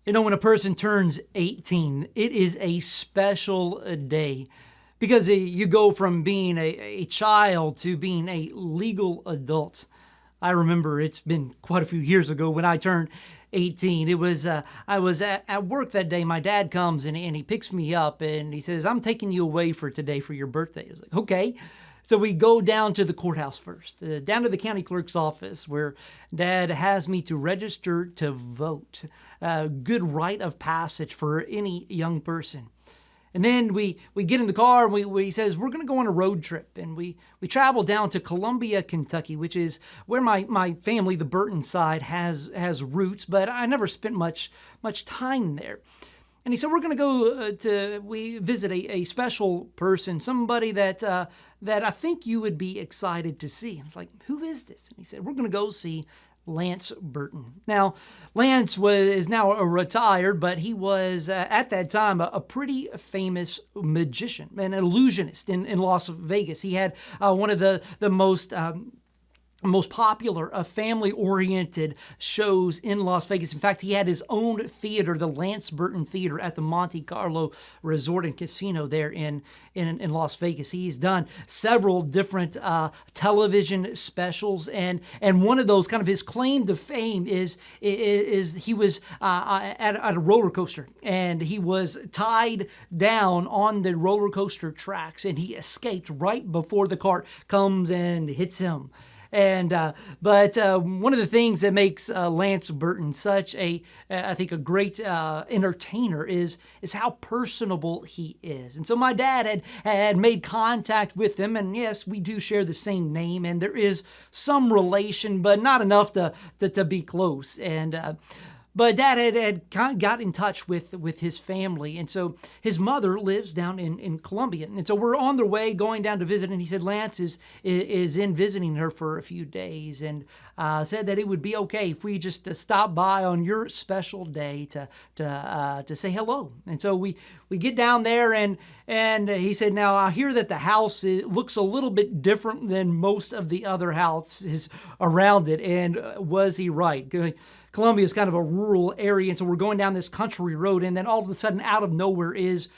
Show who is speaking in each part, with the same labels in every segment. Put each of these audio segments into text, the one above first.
Speaker 1: You know, when a person turns 18, it is a special day because you go from being a child to being a legal adult. I remember it's been quite a few years ago when I turned 18. I was at work that day. My dad comes and he picks me up and he says, "I'm taking you away for today for your birthday." I was like, "Okay." So we go down to the courthouse first, down to the county clerk's office where Dad has me to register to vote. Good rite of passage for any young person. And then we get in the car and he says, "We're going to go on a road trip." And we travel down to Columbia, Kentucky, which is where my family, the Burton side, has roots, but I never spent much time there. And he said, "We're going to go we visit a special person, somebody that I think you would be excited to see." I was like, "Who is this?" And he said, "We're going to go see Lance Burton." Now, Lance is now retired, but he was at that time a pretty famous magician, an illusionist in Las Vegas. He had one of the most popular family-oriented shows in Las Vegas. In fact, he had his own theater, the Lance Burton Theater at the Monte Carlo Resort and Casino there in Las Vegas. He's done several different television specials, and one of those, kind of his claim to fame, is he was at a roller coaster, and he was tied down on the roller coaster tracks, and he escaped right before the cart comes and hits him. But one of the things that makes Lance Burton such I think a great entertainer is how personable he is. And so my dad had made contact with him, and yes, we do share the same name, and there is some relation, but not enough to be close. But Dad had got in touch with his family, and so his mother lives down in Columbia. And so we're on their way going down to visit, and he said Lance is in visiting her for a few days, and said that it would be okay if we just stop by on your special day to say hello. And so we get down there, and he said, "Now I hear that the house looks a little bit different than most of the other houses around it." And was he right? Columbia is kind of a rural area, and so we're going down this country road, and then all of a sudden, out of nowhere is,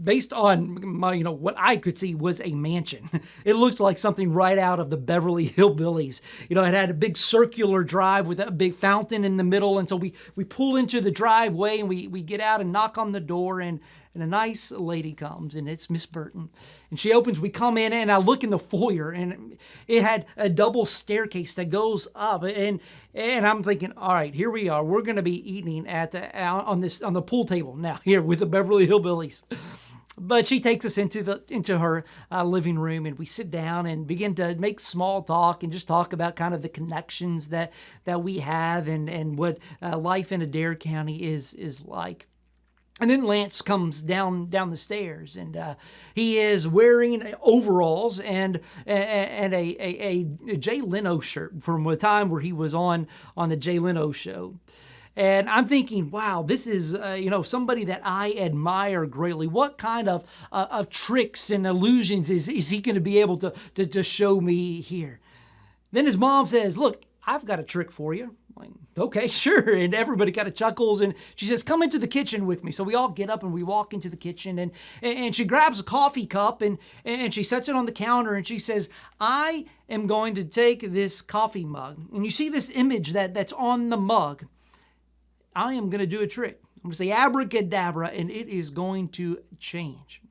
Speaker 1: based on my, what I could see, was a mansion. It looked like something right out of the Beverly Hillbillies. It had a big circular drive with a big fountain in the middle, and so we pull into the driveway, and we get out and knock on the door, and a nice lady comes, and it's Miss Burton. And she opens, we come in, and I look in the foyer, and it had a double staircase that goes up, and I'm thinking, all right, here we are. We're going to be eating on the pool table now here with the Beverly Hillbillies. But she takes us into her living room, and we sit down and begin to make small talk and just talk about kind of the connections that we have and what life in Adair County is like. And then Lance comes down the stairs, and he is wearing overalls and a Jay Leno shirt from the time where he was on the Jay Leno show. And I'm thinking, wow, this is somebody that I admire greatly. What kind of tricks and illusions is he going to be able to show me here? Then his mom says, "Look, I've got a trick for you." I'm like, "Okay, sure." And everybody kind of chuckles, and she says, "Come into the kitchen with me." So we all get up and we walk into the kitchen, and she grabs a coffee cup and she sets it on the counter, and she says, "I am going to take this coffee mug, and you see this image that's on the mug. I am going to do a trick. I'm going to say abracadabra, and it is going to change."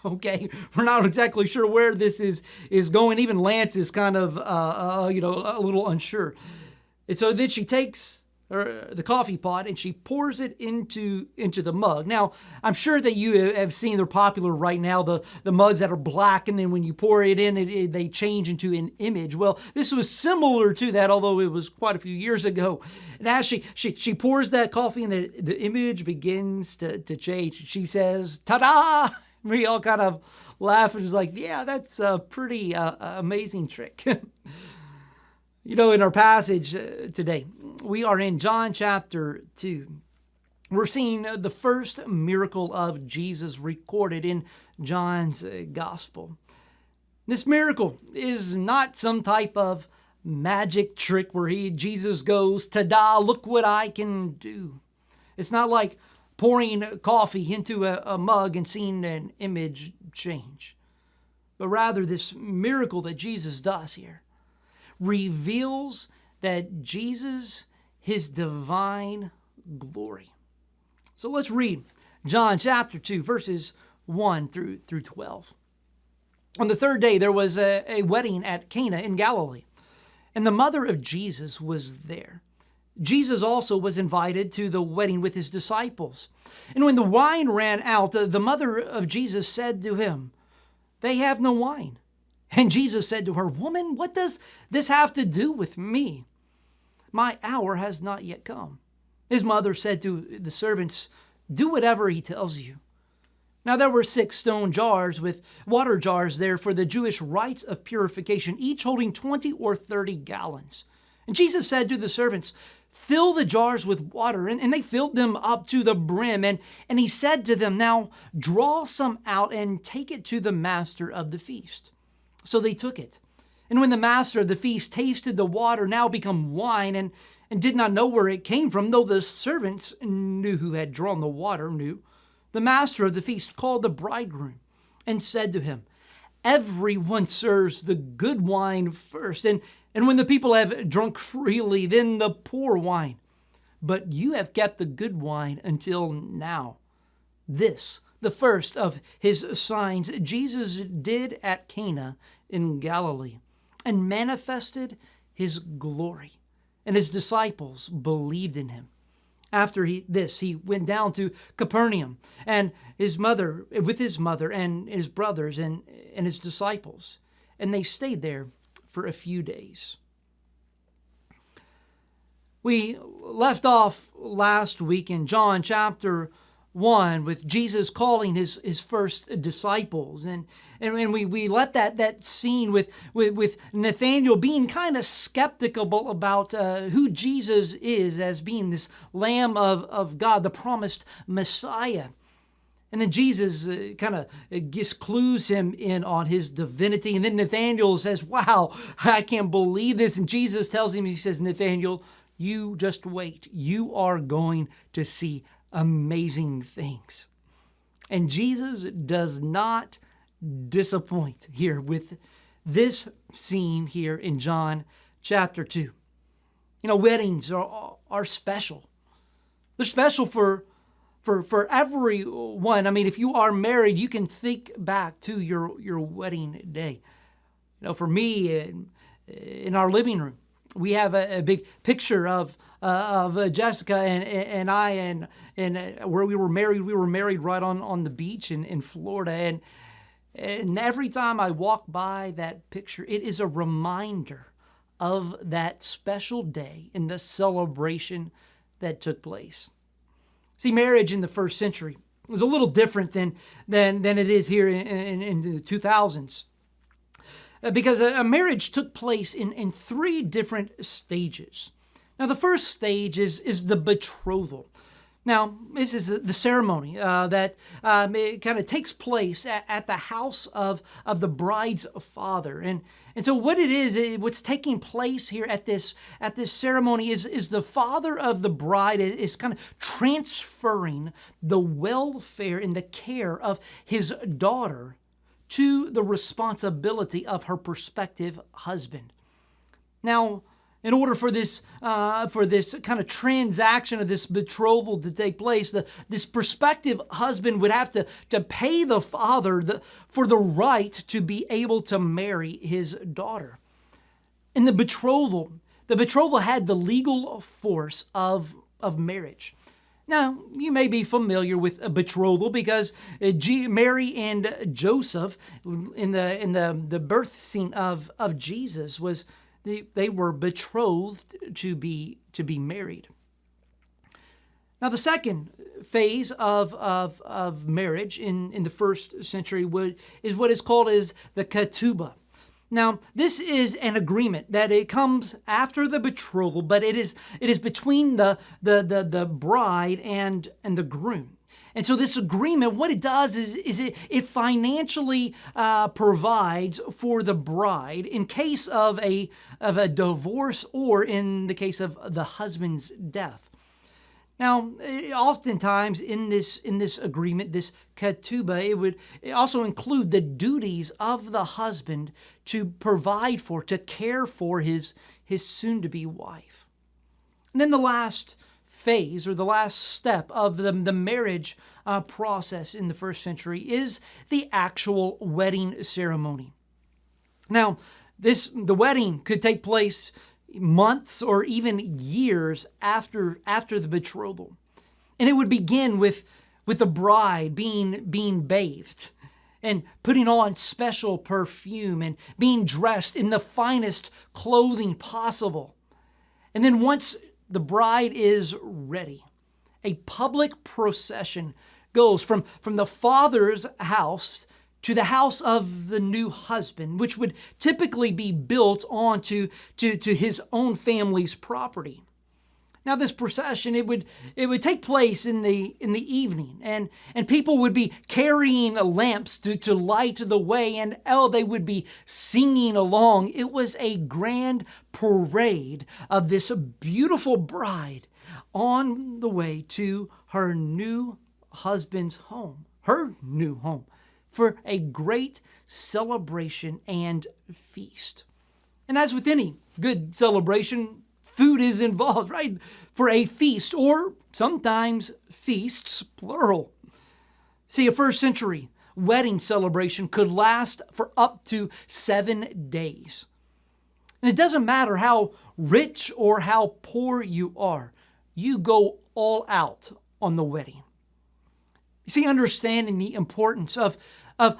Speaker 1: Okay, we're not exactly sure where this is going. Even Lance is kind of a little unsure. And so then she takes the coffee pot and she pours it into the mug. Now, I'm sure that you have seen, they're popular right now, the mugs that are black, and then when you pour it in, they change into an image. Well, this was similar to that, although it was quite a few years ago. And as she pours that coffee, and the image begins to change. She says, "Ta-da!" We all kind of laugh and is like, "Yeah, that's a pretty amazing trick." In our passage today, we are in John chapter 2. We're seeing the first miracle of Jesus recorded in John's gospel. This miracle is not some type of magic trick where Jesus goes, "Ta-da, look what I can do." It's not like pouring coffee into a mug and seeing an image change, but rather this miracle that Jesus does here reveals that Jesus, his divine glory. So let's read John chapter 2, verses 1 through 12. On the third day, there was a wedding at Cana in Galilee, and the mother of Jesus was there. Jesus also was invited to the wedding with his disciples. And when the wine ran out, the mother of Jesus said to him, "They have no wine." And Jesus said to her, "Woman, what does this have to do with me? My hour has not yet come." His mother said to the servants, "Do whatever he tells you." Now there were 6 stone jars with water jars there for the Jewish rites of purification, each holding 20 or 30 gallons. And Jesus said to the servants, "Fill the jars with water." And they filled them up to the brim. And he said to them, "Now draw some out and take it to the master of the feast." So they took it. And when the master of the feast tasted the water, now become wine, and did not know where it came from, though the servants knew who had drawn the water, the master of the feast called the bridegroom and said to him, "Everyone serves the good wine first, and when the people have drunk freely, then the poor wine. But you have kept the good wine until now." This, the first of his signs, Jesus did at Cana in Galilee, and manifested his glory, and his disciples believed in him. After he went down to Capernaum, and with his mother and his brothers and his disciples, and they stayed there for a few days. We left off last week in John chapter 1 with Jesus calling his first disciples, and we let that scene with Nathanael being kind of skeptical about who Jesus is as being this Lamb of God, the promised Messiah. And then Jesus kind of clues him in on his divinity. And then Nathanael says, "Wow, I can't believe this." And Jesus tells him, he says, "Nathanael, you just wait. You are going to see amazing things." And Jesus does not disappoint here with this scene here in John chapter 2. You know, weddings are special. They're special for everyone. I mean, if you are married, you can think back to your wedding day. You know, for me, in our living room, we have a big picture of Jessica and I, and where we were married. We were married right on the beach in Florida. And every time I walk by that picture, it is a reminder of that special day and the celebration that took place. See, marriage in the first century was a little different than it is here in the 2000s. Because a marriage took place in 3 different stages. Now, the first stage is the betrothal. Now, this is the ceremony that it kind of takes place at the house of the bride's father. And so what it is, what's taking place here at this ceremony is the father of the bride is kind of transferring the welfare and the care of his daughter to the responsibility of her prospective husband. Now, in order for this kind of transaction of this betrothal to take place, this prospective husband would have to pay the father for the right to be able to marry his daughter. In the betrothal had the legal force of marriage. Now, you may be familiar with a betrothal because Mary and Joseph, in the birth scene of Jesus, they were betrothed to be married. Now, the second phase of marriage in the first century is what is called as the ketubah. Now, this is an agreement that it comes after the betrothal, but it is between the bride and the groom. And so this agreement, what it does is it financially provides for the bride in case of a divorce or in the case of the husband's death. Now, oftentimes in this agreement, this ketubah, it would also include the duties of the husband to provide for, to care for his soon-to-be wife. And then the last phase, or the last step of the marriage process in the first century, is the actual wedding ceremony. Now, the wedding could take place months or even years after the betrothal. And it would begin with the bride being bathed and putting on special perfume and being dressed in the finest clothing possible. And then once the bride is ready, a public procession goes from the father's house to the house of the new husband, which would typically be built onto to his own family's property. Now, this procession, it would take place in the evening, and people would be carrying lamps to light the way, and they would be singing along. It was a grand parade of this beautiful bride on the way to her new husband's home, her new home, for a great celebration and feast. And as with any good celebration, food is involved, right? For a feast, or sometimes feasts, plural. See, a first century wedding celebration could last for up to 7 days. And it doesn't matter how rich or how poor you are, you go all out on the wedding. You see, understanding the importance of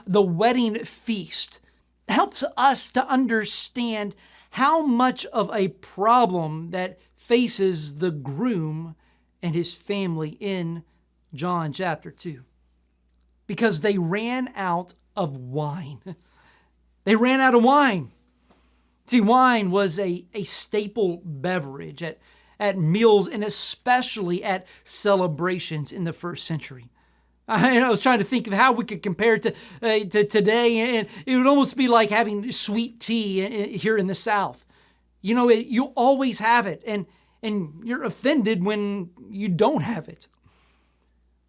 Speaker 1: the wedding feast helps us to understand how much of a problem that faces the groom and his family in John chapter 2. Because they ran out of wine. They ran out of wine. See, wine was a staple beverage at meals and especially at celebrations in the first century. I was trying to think of how we could compare it to today, and it would almost be like having sweet tea here in the South. You know, you always have it, and you're offended when you don't have it.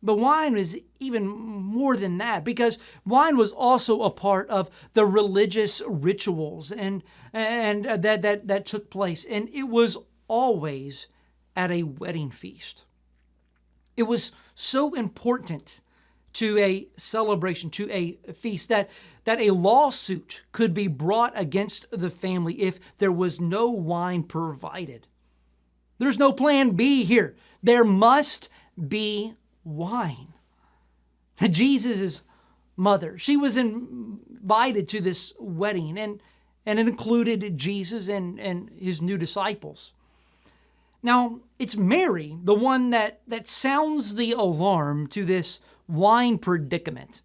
Speaker 1: But wine is even more than that, because wine was also a part of the religious rituals and that took place, and it was always at a wedding feast. It was so important to a celebration, to a feast, that a lawsuit could be brought against the family if there was no wine provided. There's no plan B here. There must be wine. Jesus' mother, she was invited to this wedding, and it included Jesus and his new disciples. Now, it's Mary, the one that sounds the alarm to this wine predicament.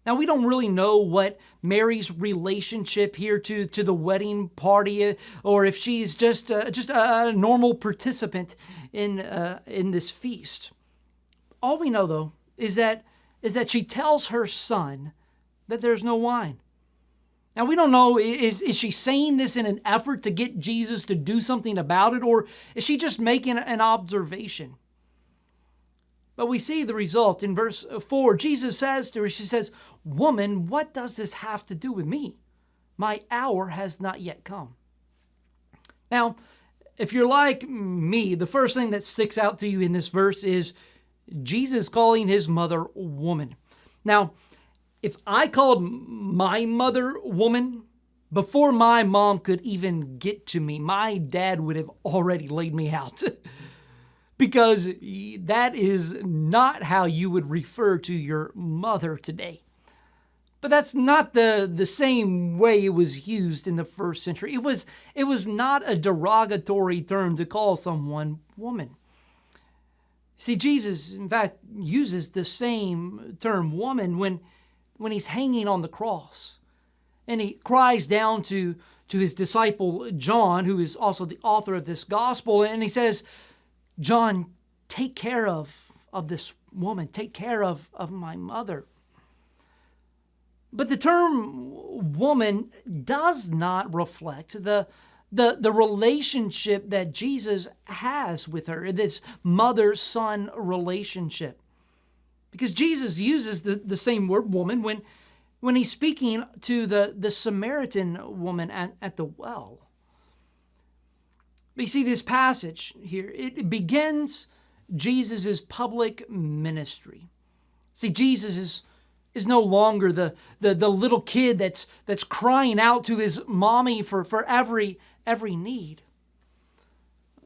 Speaker 1: Now, we don't really know what Mary's relationship here to the wedding party, or if she's just a normal participant in this feast. All we know, though, is that she tells her son that there's no wine. Now, we don't know, is she saying this in an effort to get Jesus to do something about it, or is she just making an observation? But we see the result in verse 4. Jesus says to her, she says, "Woman, what does this have to do with me? My hour has not yet come." Now, if you're like me, the first thing that sticks out to you in this verse is Jesus calling his mother woman. Now, if I called my mother woman, before my mom could even get to me, my dad would have already laid me out. Because that is not how you would refer to your mother today. But that's not the same way it was used in the first century. It was not a derogatory term to call someone woman. See, Jesus, in fact, uses the same term woman when he's hanging on the cross. And he cries down to his disciple John, who is also the author of this gospel, and he says, "John, take care of this woman. Take care of my mother." But the term woman does not reflect the the relationship that Jesus has with her, this mother-son relationship. Because Jesus uses the same word woman when he's speaking to the Samaritan woman at the well. But you see, this passage here, it begins Jesus' public ministry. See, Jesus is no longer the little kid that's crying out to his mommy for every need.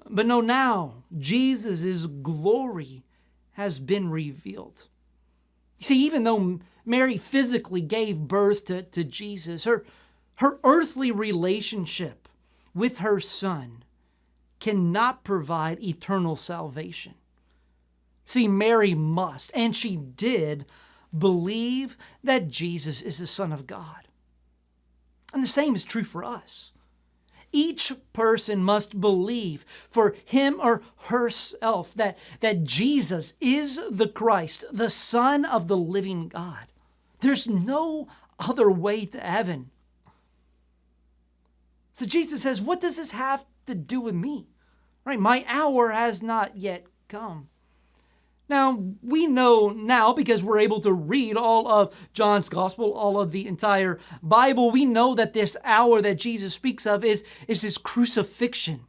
Speaker 1: But no, now Jesus' glory has been revealed. You see, even though Mary physically gave birth to Jesus, her earthly relationship with her son cannot provide eternal salvation. See, Mary must, and she did, believe that Jesus is the Son of God. And the same is true for us. Each person must believe for him or herself that Jesus is the Christ, the Son of the living God. There's no other way to heaven. So Jesus says, what does this have to do with me? Right? My hour has not yet come. Now, we know now, because we're able to read all of John's gospel, all of the entire Bible, we know that this hour that Jesus speaks of is his crucifixion.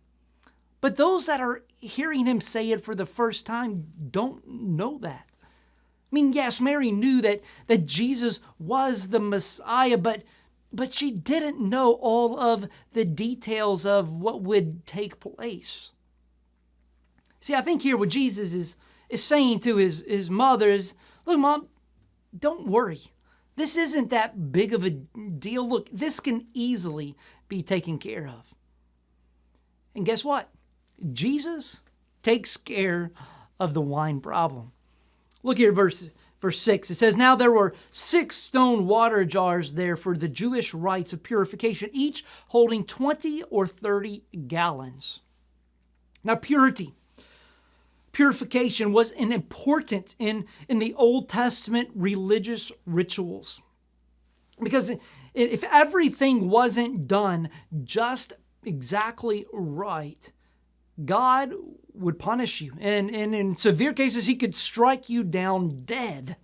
Speaker 1: But those that are hearing him say it for the first time don't know that. I mean, yes, Mary knew that Jesus was the Messiah, but she didn't know all of the details of what would take place. See, I think here what Jesus is saying to his mother is, look, Mom, don't worry. This isn't that big of a deal. Look, this can easily be taken care of. And guess what? Jesus takes care of the wine problem. Look here, verse 6. It says, now there were 6 stone water jars there for the Jewish rites of purification, each holding 20 or 30 gallons. Now, purification was an important in the Old Testament religious rituals. Because if everything wasn't done just exactly right, God would punish you. And in severe cases, he could strike you down dead.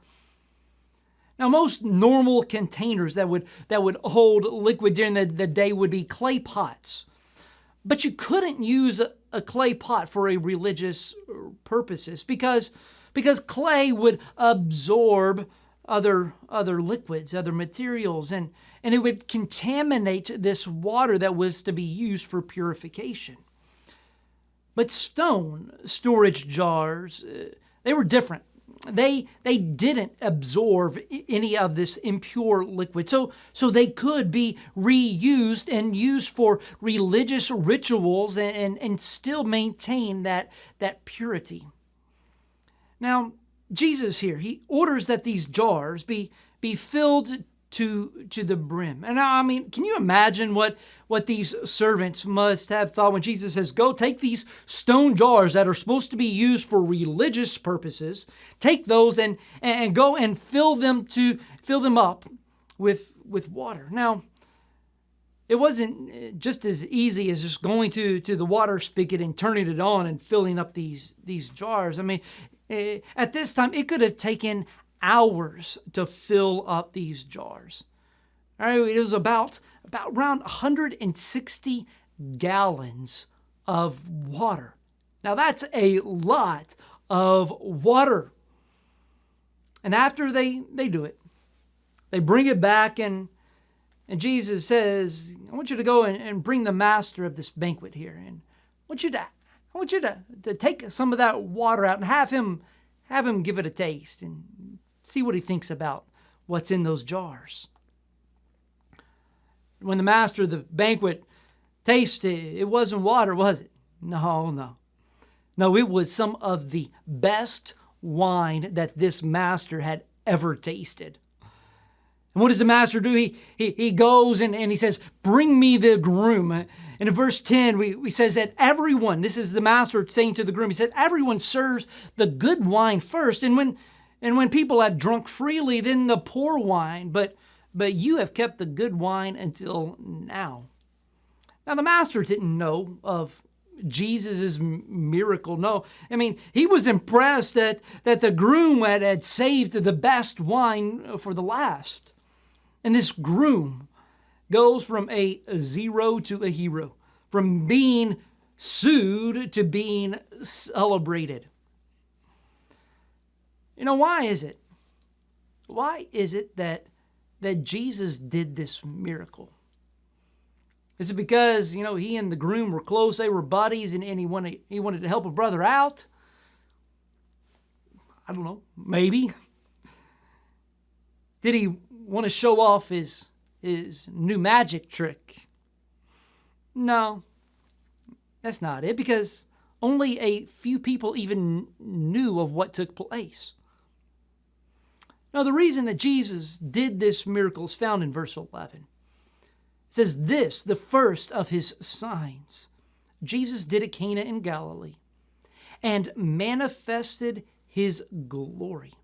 Speaker 1: Now, most normal containers that would hold liquid during the day would be clay pots. But you couldn't use a clay pot for a religious purposes because clay would absorb other liquids, other materials, and it would contaminate this water that was to be used for purification. But stone storage jars, they were different. They didn't absorb any of this impure liquid. So they could be reused and used for religious rituals and still maintain that purity. Now, Jesus here, he orders that these jars be filled to the brim. And I mean, can you imagine what these servants must have thought when Jesus says, go take these stone jars that are supposed to be used for religious purposes, take those and go and fill them up with water. Now, it wasn't just as easy as just going to the water spigot and turning it on and filling up these jars. I mean, at this time, it could have taken hours to fill up these jars. All right, it was about around 160 gallons of water. Now that's a lot of water. And after they do it, they bring it back and Jesus says, I want you to go and bring the master of this banquet here. And I want you to take some of that water out and have him give it a taste and see what he thinks about what's in those jars. When the master of the banquet tasted it, it wasn't water, was it? No. It was some of the best wine that this master had ever tasted. And what does the master do? He goes and he says, bring me the groom. And in verse 10, we says that everyone, this is the master saying to the groom, he said, everyone serves the good wine first. And when people have drunk freely, then the poor wine, but you have kept the good wine until now. Now, the master didn't know of Jesus' miracle. No, I mean, he was impressed that the groom had saved the best wine for the last. And this groom goes from a zero to a hero, from being sued to being celebrated. Why is it? Why is it that Jesus did this miracle? Is it because, he and the groom were close, they were buddies, and he wanted to help a brother out? I don't know, maybe. Did he want to show off his new magic trick? No, that's not it, because only a few people even knew of what took place. Now, the reason that Jesus did this miracle is found in verse 11. It says, "This, the first of his signs, Jesus did at Cana in Galilee, and manifested his glory,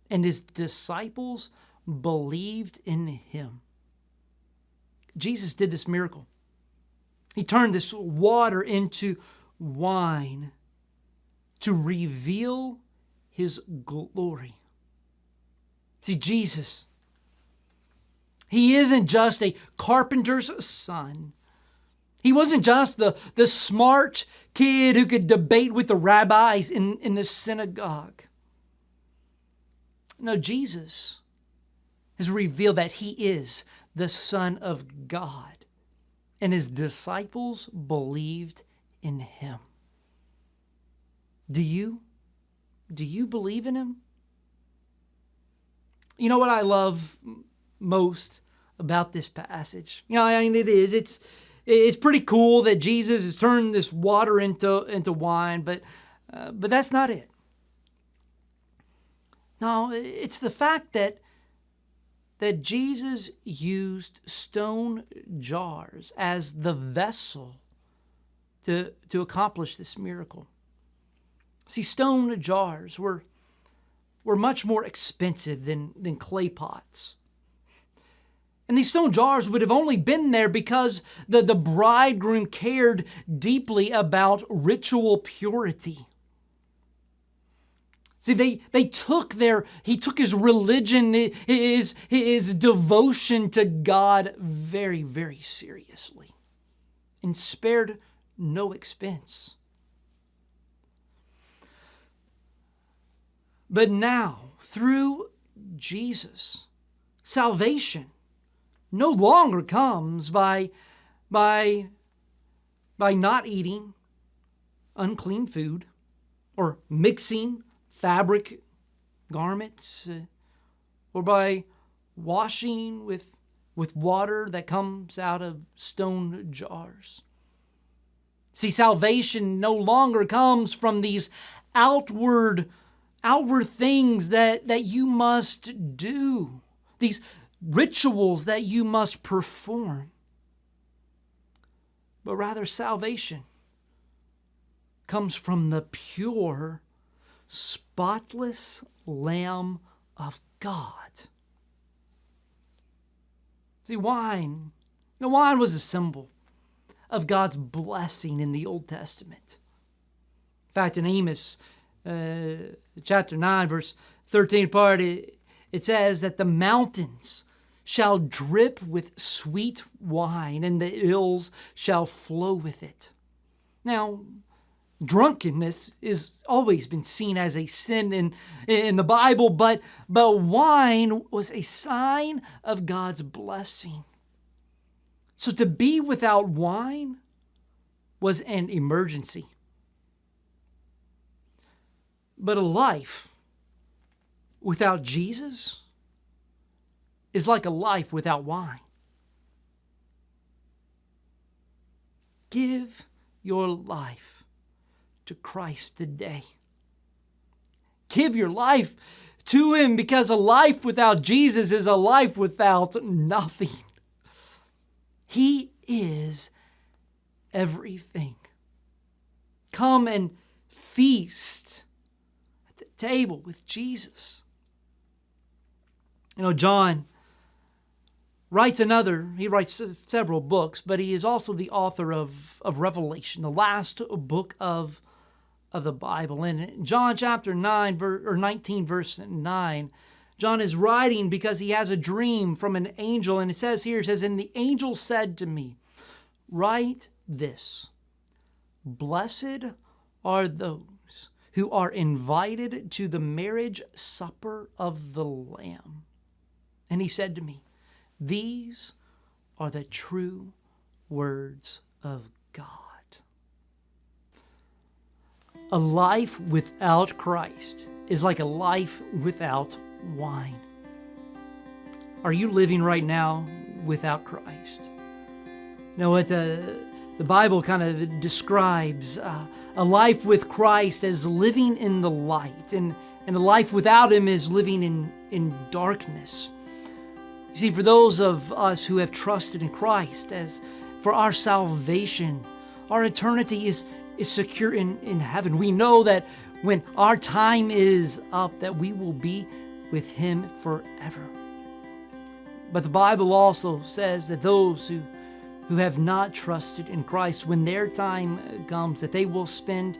Speaker 1: and his disciples believed in him." Jesus did this miracle. He turned this water into wine to reveal his glory. See, Jesus, he isn't just a carpenter's son. He wasn't just the smart kid who could debate with the rabbis in the synagogue. No, Jesus has revealed that he is the Son of God, and his disciples believed in him. Do you? Do you believe in him? You know what I love most about this passage? It's pretty cool that Jesus has turned this water into wine, but that's not it. No, it's the fact that Jesus used stone jars as the vessel to accomplish this miracle. See, stone jars were much more expensive than clay pots. And these stone jars would have only been there because the bridegroom cared deeply about ritual purity. See, he took his religion, his devotion to God very, very seriously, and spared no expense. But now, through Jesus, salvation no longer comes by not eating unclean food or mixing fabric garments, or by washing with water that comes out of stone jars. See, salvation no longer comes from these outward things that you must do, these rituals that you must perform, but rather salvation comes from the pure, spotless Lamb of God. See, wine was a symbol of God's blessing in the Old Testament. In fact, in Amos chapter 9, verse 13 part, it says that the mountains shall drip with sweet wine, and the hills shall flow with it. Now, drunkenness has always been seen as a sin in the Bible, but wine was a sign of God's blessing. So to be without wine was an emergency. But a life without Jesus is like a life without wine. Give your life to Christ today. Give your life to Him, because a life without Jesus is a life without nothing. He is everything. Come and feast at the table with Jesus. John He writes several books, but he is also the author of Revelation, the last book of the Bible. In John chapter 19, verse 9, John is writing because he has a dream from an angel, and it says, and the angel said to me, write this, blessed are those who are invited to the marriage supper of the Lamb. And he said to me, these are the true words of God. A life without Christ is like a life without wine. Are you living right now without Christ? You know what? The Bible kind of describes a life with Christ as living in the light, and a life without Him is living in darkness. You see, for those of us who have trusted in Christ as for our salvation, our eternity is secure in heaven. We know that when our time is up, that we will be with Him forever. But the Bible also says that those who have not trusted in Christ, when their time comes, that they will spend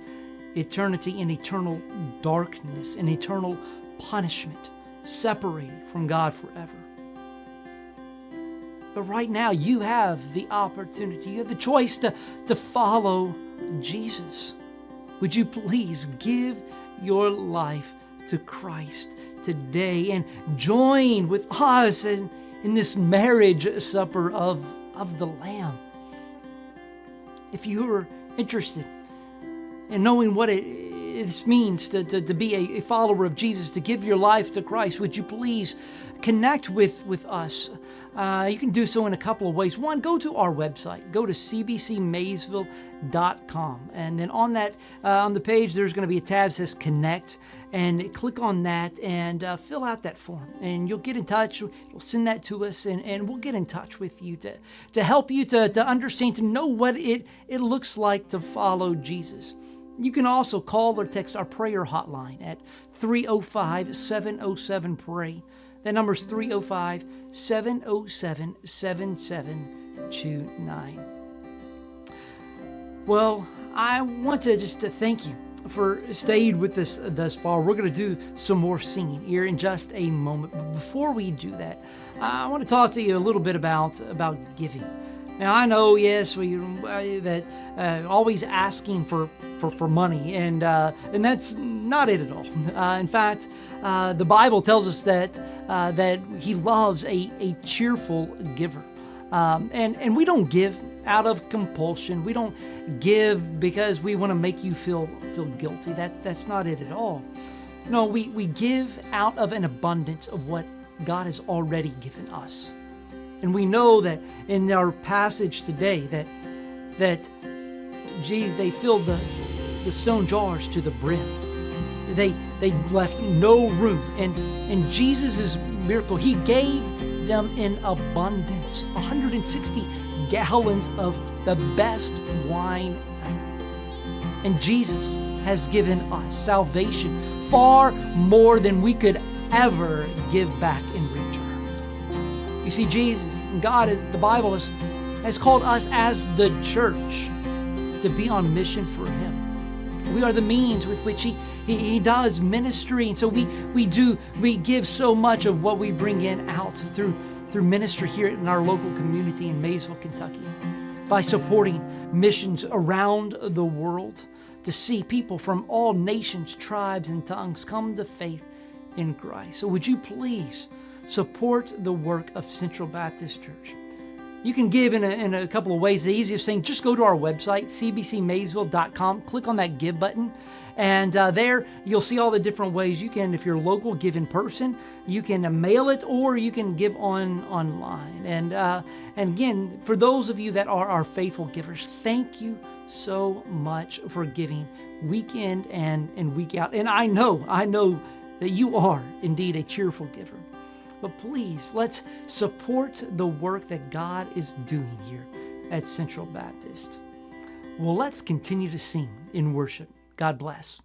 Speaker 1: eternity in eternal darkness, in eternal punishment, separated from God forever. But right now, you have the opportunity, you have the choice to follow Jesus. Would you please give your life to Christ today and join with us in this marriage supper of the Lamb? If you are interested in knowing what this means to be a follower of Jesus, to give your life to Christ, would you please connect with us? You can do so in a couple of ways. One, go to our website. Go to cbcmaysville.com. And then on that, on the page, there's going to be a tab that says Connect. And click on that and fill out that form. And you'll get in touch. You'll send that to us, and we'll get in touch with you to help you to understand, to know what it looks like to follow Jesus. You can also call or text our prayer hotline at 305-707-PRAY. That number is 305-707-7729. Well, I want to just thank you for staying with us thus far. We're going to do some more singing here in just a moment. But before we do that, I want to talk to you a little bit about giving. Now, I know, yes, that always asking for money, and that's not it at all. In fact, the Bible tells us that He loves a cheerful giver, and we don't give out of compulsion. We don't give because we want to make you feel guilty. That's not it at all. No, we give out of an abundance of what God has already given us. And we know that in our passage today that they filled the stone jars to the brim. They left no room. And in Jesus' miracle, He gave them in abundance, 160 gallons of the best wine ever. And Jesus has given us salvation far more than we could ever give back in return. You see, Jesus and God, the Bible has called us as the church to be on mission for Him. We are the means with which He does ministry. And so we give so much of what we bring in out through ministry here in our local community in Maysville, Kentucky, by supporting missions around the world to see people from all nations, tribes, and tongues come to faith in Christ. So would you please support the work of Central Baptist Church? You can give in a couple of ways. The easiest thing, just go to our website, cbcmaysville.com, click on that give button, and there you'll see all the different ways you can, if you're local, give in person, you can mail it, or you can give online. And again, for those of you that are our faithful givers, thank you so much for giving week in and week out. And I know that you are indeed a cheerful giver. But please, let's support the work that God is doing here at Central Baptist. Well, let's continue to sing in worship. God bless.